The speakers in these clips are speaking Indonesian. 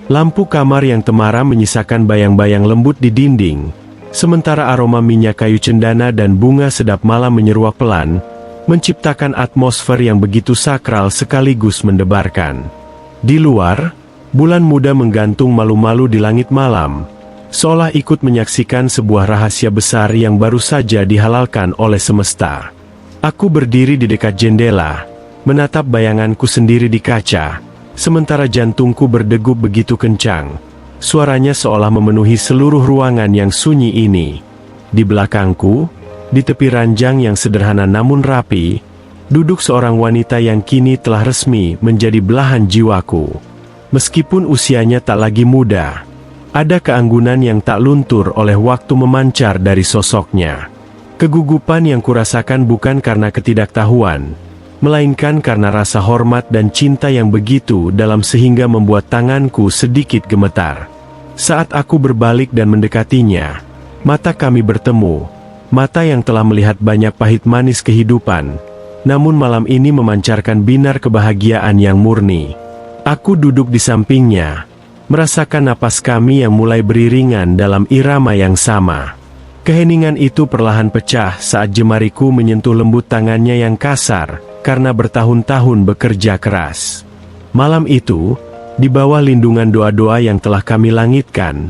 Lampu kamar yang temaram menyisakan bayang-bayang lembut di dinding, sementara aroma minyak kayu cendana dan bunga sedap malam menyeruak pelan, menciptakan atmosfer yang begitu sakral sekaligus mendebarkan. Di luar, bulan muda menggantung malu-malu di langit malam, seolah ikut menyaksikan sebuah rahasia besar yang baru saja dihalalkan oleh semesta. Aku berdiri di dekat jendela, menatap bayanganku sendiri di kaca, sementara jantungku berdegup begitu kencang. Suaranya seolah memenuhi seluruh ruangan yang sunyi ini. Di belakangku, di tepi ranjang yang sederhana namun rapi, duduk seorang wanita yang kini telah resmi menjadi belahan jiwaku. Meskipun usianya tak lagi muda, ada keanggunan yang tak luntur oleh waktu memancar dari sosoknya. Kegugupan yang kurasakan bukan karena ketidaktahuan, melainkan karena rasa hormat dan cinta yang begitu dalam sehingga membuat tanganku sedikit gemetar. Saat aku berbalik dan mendekatinya, mata kami bertemu. Mata yang telah melihat banyak pahit manis kehidupan, namun malam ini memancarkan binar kebahagiaan yang murni. Aku duduk di sampingnya, merasakan napas kami yang mulai beriringan dalam irama yang sama. Keheningan itu perlahan pecah saat jemariku menyentuh lembut tangannya yang kasar, karena bertahun-tahun bekerja keras. Malam itu, di bawah lindungan doa-doa yang telah kami langitkan,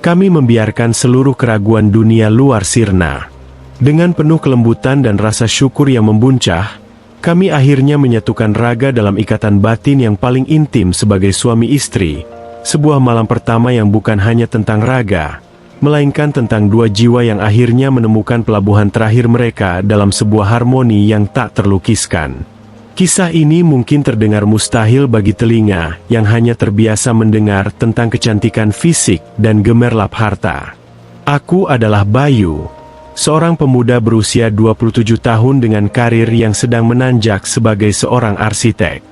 kami membiarkan seluruh keraguan dunia luar sirna. Dengan penuh kelembutan dan rasa syukur yang membuncah, kami akhirnya menyatukan raga dalam ikatan batin yang paling intim sebagai suami istri. Sebuah malam pertama yang bukan hanya tentang raga, melainkan tentang dua jiwa yang akhirnya menemukan pelabuhan terakhir mereka dalam sebuah harmoni yang tak terlukiskan. Kisah ini mungkin terdengar mustahil bagi telinga yang hanya terbiasa mendengar tentang kecantikan fisik dan gemerlap harta. Aku adalah Bayu, seorang pemuda berusia 27 tahun dengan karir yang sedang menanjak sebagai seorang arsitek.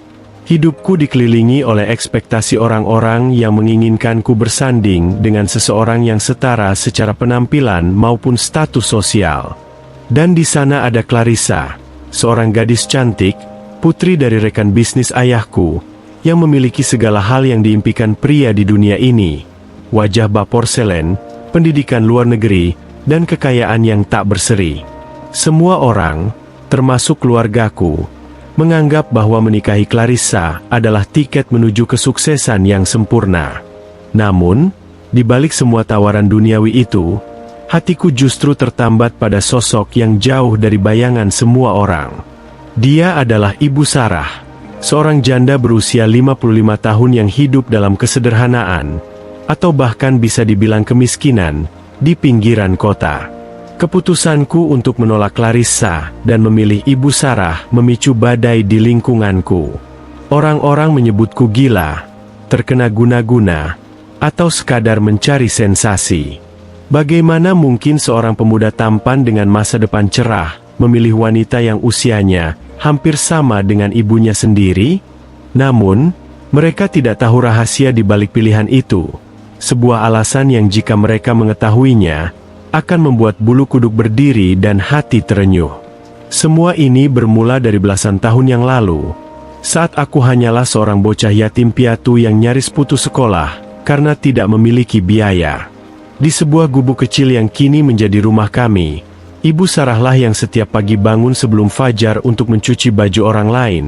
Hidupku dikelilingi oleh ekspektasi orang-orang yang menginginkanku bersanding dengan seseorang yang setara secara penampilan maupun status sosial. Dan di sana ada Clarissa, seorang gadis cantik, putri dari rekan bisnis ayahku, yang memiliki segala hal yang diimpikan pria di dunia ini. Wajah bak porselen, pendidikan luar negeri, dan kekayaan yang tak berseri. Semua orang, termasuk keluargaku, menganggap bahwa menikahi Clarissa adalah tiket menuju kesuksesan yang sempurna. Namun, di balik semua tawaran duniawi itu, hatiku justru tertambat pada sosok yang jauh dari bayangan semua orang. Dia adalah Ibu Sarah, seorang janda berusia 55 tahun yang hidup dalam kesederhanaan, atau bahkan bisa dibilang kemiskinan, di pinggiran kota. Keputusanku untuk menolak Clarissa dan memilih Ibu Sarah memicu badai di lingkunganku. Orang-orang menyebutku gila, terkena guna-guna, atau sekadar mencari sensasi. Bagaimana mungkin seorang pemuda tampan dengan masa depan cerah memilih wanita yang usianya hampir sama dengan ibunya sendiri? Namun, mereka tidak tahu rahasia di balik pilihan itu. Sebuah alasan yang jika mereka mengetahuinya, akan membuat bulu kuduk berdiri dan hati terenyuh. Semua ini bermula dari belasan tahun yang lalu, saat aku hanyalah seorang bocah yatim piatu yang nyaris putus sekolah, karena tidak memiliki biaya. Di sebuah gubuk kecil yang kini menjadi rumah kami, Ibu Sarahlah yang setiap pagi bangun sebelum fajar untuk mencuci baju orang lain,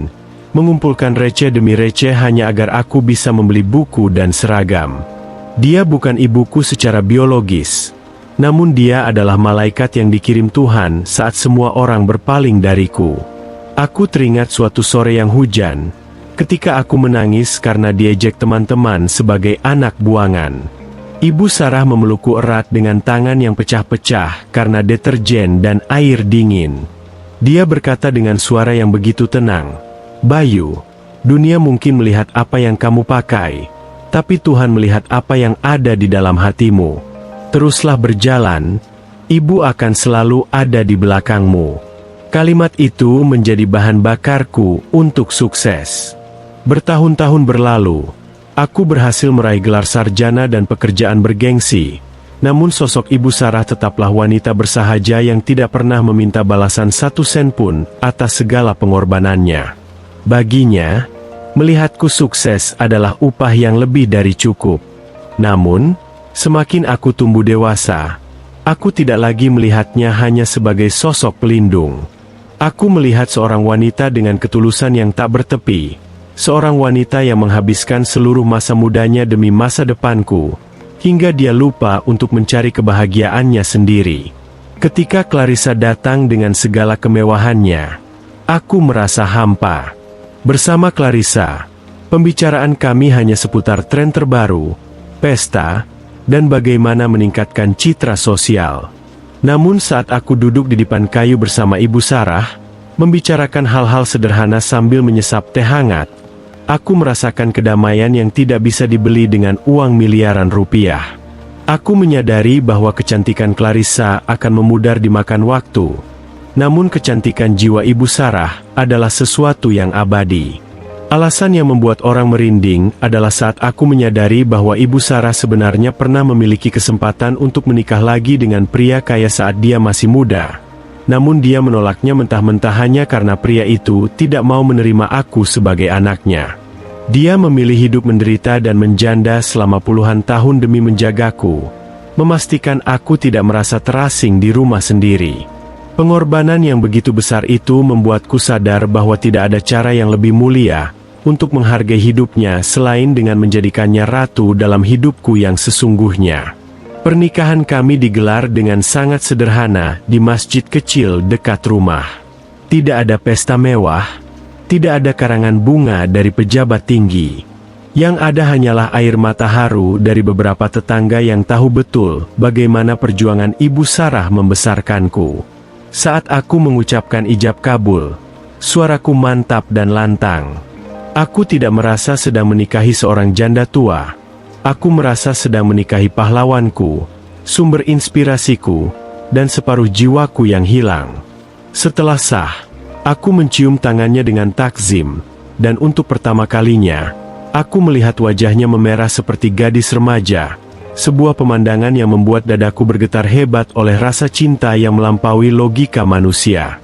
mengumpulkan receh demi receh hanya agar aku bisa membeli buku dan seragam. Dia bukan ibuku secara biologis, namun dia adalah malaikat yang dikirim Tuhan saat semua orang berpaling dariku. Aku teringat suatu sore yang hujan, ketika aku menangis karena diejek teman-teman sebagai anak buangan. Ibu Sarah memelukku erat dengan tangan yang pecah-pecah karena deterjen dan air dingin. Dia berkata dengan suara yang begitu tenang, "Bayu, dunia mungkin melihat apa yang kamu pakai, tapi Tuhan melihat apa yang ada di dalam hatimu. Teruslah berjalan, Ibu akan selalu ada di belakangmu." Kalimat itu menjadi bahan bakarku untuk sukses. Bertahun-tahun berlalu, aku berhasil meraih gelar sarjana dan pekerjaan bergengsi. Namun sosok Ibu Sarah tetaplah wanita bersahaja yang tidak pernah meminta balasan 1 sen pun atas segala pengorbanannya. Baginya, Melihatku sukses adalah upah yang lebih dari cukup. Namun, semakin aku tumbuh dewasa, aku tidak lagi melihatnya hanya sebagai sosok pelindung. Aku melihat seorang wanita dengan ketulusan yang tak bertepi. Seorang wanita yang menghabiskan seluruh masa mudanya demi masa depanku, hingga dia lupa untuk mencari kebahagiaannya sendiri. Ketika Clarissa datang dengan segala kemewahannya, aku merasa hampa. Bersama Clarissa, pembicaraan kami hanya seputar tren terbaru, pesta, dan bagaimana meningkatkan citra sosial. Namun saat aku duduk di depan kayu bersama Ibu Sarah, membicarakan hal-hal sederhana sambil menyesap teh hangat, aku merasakan kedamaian yang tidak bisa dibeli dengan uang miliaran rupiah. Aku menyadari bahwa kecantikan Clarissa akan memudar dimakan waktu. Namun kecantikan jiwa Ibu Sarah adalah sesuatu yang abadi. Alasan yang membuat orang merinding adalah saat aku menyadari bahwa Ibu Sarah sebenarnya pernah memiliki kesempatan untuk menikah lagi dengan pria kaya saat dia masih muda. Namun dia menolaknya mentah-mentah hanya karena pria itu tidak mau menerima aku sebagai anaknya. Dia memilih hidup menderita dan menjanda selama puluhan tahun demi menjagaku, memastikan aku tidak merasa terasing di rumah sendiri. Pengorbanan yang begitu besar itu membuatku sadar bahwa tidak ada cara yang lebih mulia untuk menghargai hidupnya selain dengan menjadikannya ratu dalam hidupku yang sesungguhnya. Pernikahan kami digelar dengan sangat sederhana di masjid kecil dekat rumah. Tidak ada pesta mewah, tidak ada karangan bunga dari pejabat tinggi. Yang ada hanyalah air mata haru dari beberapa tetangga yang tahu betul bagaimana perjuangan Ibu Sarah membesarkanku. Saat aku mengucapkan ijab kabul, suaraku mantap dan lantang. Aku tidak merasa sedang menikahi seorang janda tua. Aku merasa sedang menikahi pahlawanku, sumber inspirasiku, dan separuh jiwaku yang hilang. Setelah sah, aku mencium tangannya dengan takzim, dan untuk pertama kalinya, aku melihat wajahnya memerah seperti gadis remaja. Sebuah pemandangan yang membuat dadaku bergetar hebat oleh rasa cinta yang melampaui logika manusia.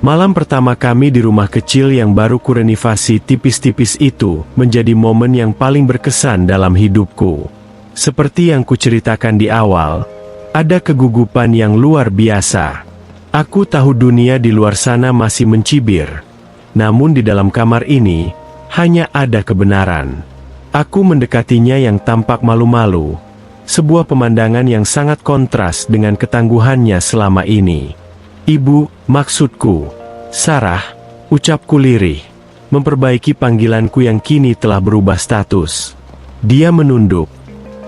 Malam pertama kami di rumah kecil yang baru kurenovasi tipis-tipis itu menjadi momen yang paling berkesan dalam hidupku. Seperti yang kuceritakan di awal, ada kegugupan yang luar biasa. Aku tahu dunia di luar sana masih mencibir. Namun di dalam kamar ini, hanya ada kebenaran. Aku mendekatinya yang tampak malu-malu. Sebuah pemandangan yang sangat kontras dengan ketangguhannya selama ini. Ibu, maksudku, Sarah, ucapku lirih, memperbaiki panggilanku yang kini telah berubah status. Dia menunduk.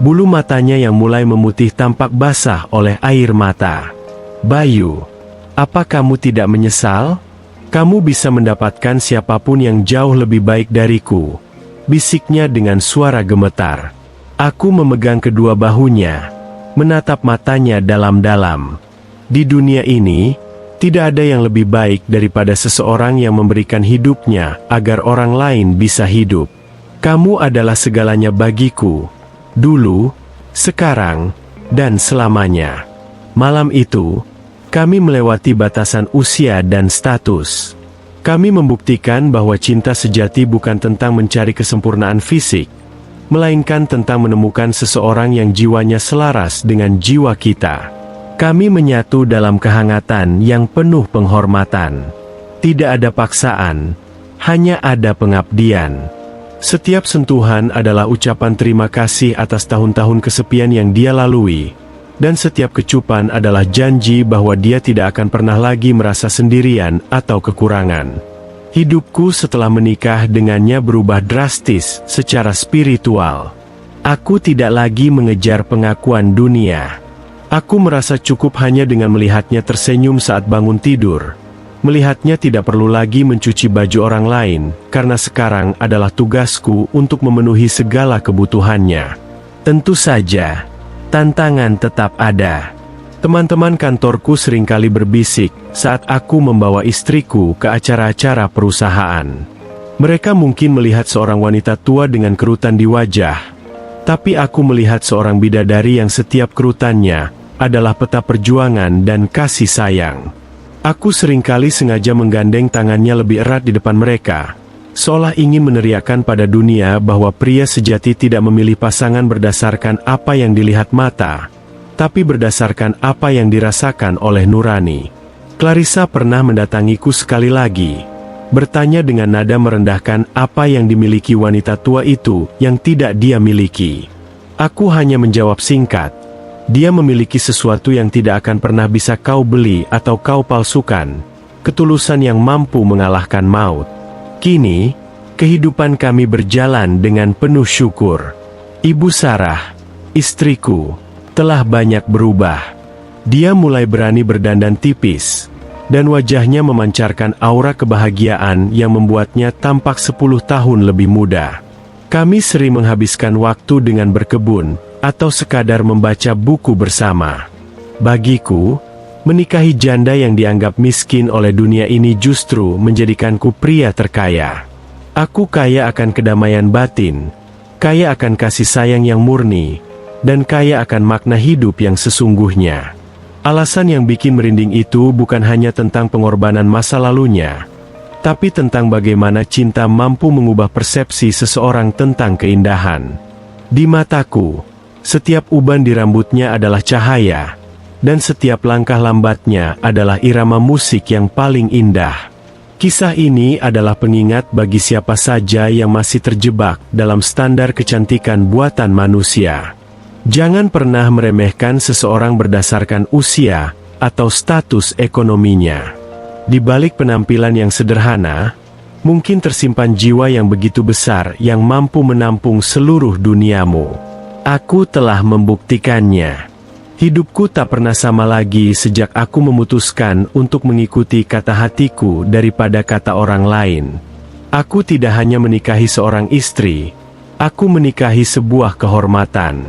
Bulu matanya yang mulai memutih tampak basah oleh air mata. Bayu, apa kamu tidak menyesal? Kamu bisa mendapatkan siapapun yang jauh lebih baik dariku, bisiknya dengan suara gemetar. Aku memegang kedua bahunya, menatap matanya dalam-dalam. Di dunia ini, tidak ada yang lebih baik daripada seseorang yang memberikan hidupnya agar orang lain bisa hidup. Kamu adalah segalanya bagiku, dulu, sekarang, dan selamanya. Malam itu, kami melewati batasan usia dan status. Kami membuktikan bahwa cinta sejati bukan tentang mencari kesempurnaan fisik, melainkan tentang menemukan seseorang yang jiwanya selaras dengan jiwa kita. Kami menyatu dalam kehangatan yang penuh penghormatan. Tidak ada paksaan, hanya ada pengabdian. Setiap sentuhan adalah ucapan terima kasih atas tahun-tahun kesepian yang dia lalui, dan setiap kecupan adalah janji bahwa dia tidak akan pernah lagi merasa sendirian atau kekurangan. Hidupku setelah menikah dengannya berubah drastis secara spiritual. Aku tidak lagi mengejar pengakuan dunia. Aku merasa cukup hanya dengan melihatnya tersenyum saat bangun tidur. Melihatnya tidak perlu lagi mencuci baju orang lain, karena sekarang adalah tugasku untuk memenuhi segala kebutuhannya. Tentu saja, tantangan tetap ada. Teman-teman kantorku seringkali berbisik saat aku membawa istriku ke acara-acara perusahaan. Mereka mungkin melihat seorang wanita tua dengan kerutan di wajah, tapi aku melihat seorang bidadari yang setiap kerutannya adalah peta perjuangan dan kasih sayang. Aku seringkali sengaja menggandeng tangannya lebih erat di depan mereka, seolah ingin meneriakkan pada dunia bahwa pria sejati tidak memilih pasangan berdasarkan apa yang dilihat mata, tapi berdasarkan apa yang dirasakan oleh nurani. Clarissa pernah mendatangiku sekali lagi, bertanya dengan nada merendahkan apa yang dimiliki wanita tua itu yang tidak dia miliki. Aku hanya menjawab singkat, dia memiliki sesuatu yang tidak akan pernah bisa kau beli atau kau palsukan, ketulusan yang mampu mengalahkan maut. Kini, kehidupan kami berjalan dengan penuh syukur. Ibu Sarah, istriku, telah banyak berubah. Dia mulai berani berdandan tipis, dan wajahnya memancarkan aura kebahagiaan yang membuatnya tampak 10 tahun lebih muda. Kami sering menghabiskan waktu dengan berkebun, atau sekadar membaca buku bersama. Bagiku, menikahi janda yang dianggap miskin oleh dunia ini justru menjadikanku pria terkaya. Aku kaya akan kedamaian batin, kaya akan kasih sayang yang murni, dan kaya akan makna hidup yang sesungguhnya. Alasan yang bikin merinding itu bukan hanya tentang pengorbanan masa lalunya, tapi tentang bagaimana cinta mampu mengubah persepsi seseorang tentang keindahan. Di mataku, setiap uban di rambutnya adalah cahaya, dan setiap langkah lambatnya adalah irama musik yang paling indah. Kisah ini adalah pengingat bagi siapa saja yang masih terjebak dalam standar kecantikan buatan manusia. Jangan pernah meremehkan seseorang berdasarkan usia atau status ekonominya. Di balik penampilan yang sederhana, mungkin tersimpan jiwa yang begitu besar yang mampu menampung seluruh duniamu. Aku telah membuktikannya. Hidupku tak pernah sama lagi sejak aku memutuskan untuk mengikuti kata hatiku daripada kata orang lain. Aku tidak hanya menikahi seorang istri, aku menikahi sebuah kehormatan.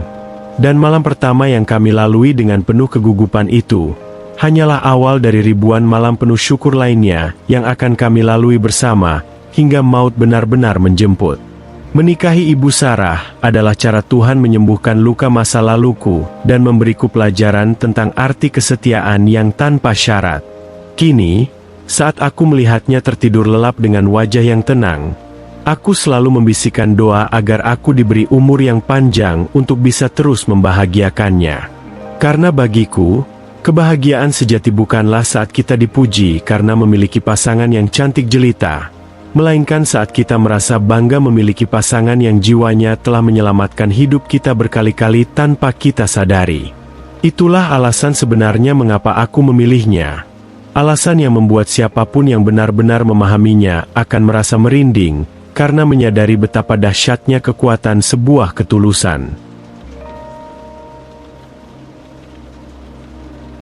Dan malam pertama yang kami lalui dengan penuh kegugupan itu, hanyalah awal dari ribuan malam penuh syukur lainnya yang akan kami lalui bersama, hingga maut benar-benar menjemput. Menikahi Ibu Sarah adalah cara Tuhan menyembuhkan luka masa laluku dan memberiku pelajaran tentang arti kesetiaan yang tanpa syarat. Kini, saat aku melihatnya tertidur lelap dengan wajah yang tenang, aku selalu membisikkan doa agar aku diberi umur yang panjang untuk bisa terus membahagiakannya. Karena bagiku, kebahagiaan sejati bukanlah saat kita dipuji karena memiliki pasangan yang cantik jelita, melainkan saat kita merasa bangga memiliki pasangan yang jiwanya telah menyelamatkan hidup kita berkali-kali tanpa kita sadari. Itulah alasan sebenarnya mengapa aku memilihnya. Alasan yang membuat siapapun yang benar-benar memahaminya akan merasa merinding, karena menyadari betapa dahsyatnya kekuatan sebuah ketulusan.